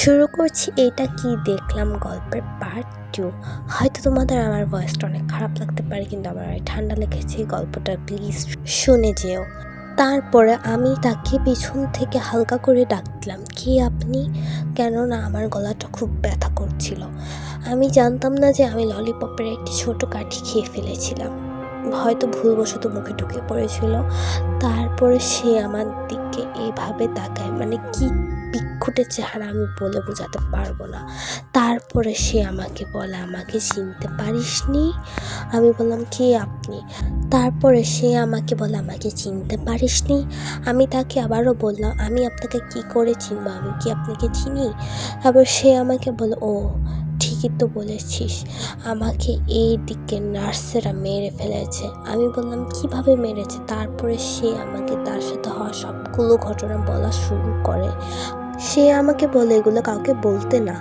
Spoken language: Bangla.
শুরু করছি এটা কি দেখলাম গল্পের পার্ট 2। হয়তো তোমাদের আমার ভয়েসটা অনেক খারাপ লাগতে পারে, কিন্তু আমার ঠান্ডা লেগেছে। গল্পটা প্লিজ শুনে যেও। তারপরে আমি তাকে পিছন থেকে হালকা করে ডাকলাম, কি আপনি? কেননা আমার গলাটা খুব ব্যথা করছিল। আমি জানতাম না যে আমি ললিপপের একটি ছোট কাঠি খেয়ে ফেলেছিলাম, হয়তো ভুলবশত মুখে ঢুকে পড়েছিল। তারপরে সে আমার দিকে এইভাবে তাকায়, মানে কি বিক্ষুটের চেহারা আমি বলে বোঝাতে পারবো না। তারপরে সে আমাকে বলে, আমাকে চিনতে পারিসনি? আমি বললাম, কি আপনি? তারপরে সে আমাকে বলে, আমাকে চিনতে পারিসনি? আমি তাকে আবারও বললাম, আমি আপনাকে কি করে চিনবো, আমি কি আপনাকে চিনি? তারপর সে আমাকে বলে, ও ঠিকই তো বলেছিস, আমাকে এই দিকে নার্সেরা মেরে ফেলেছে। আমি বললাম, কিভাবে মেরেছে? তারপরে সে আমাকে তার সাথে হওয়া সবগুলো ঘটনা বলা শুরু করে। সে আমাকে বলে এগুলো কাউকে বলতে না।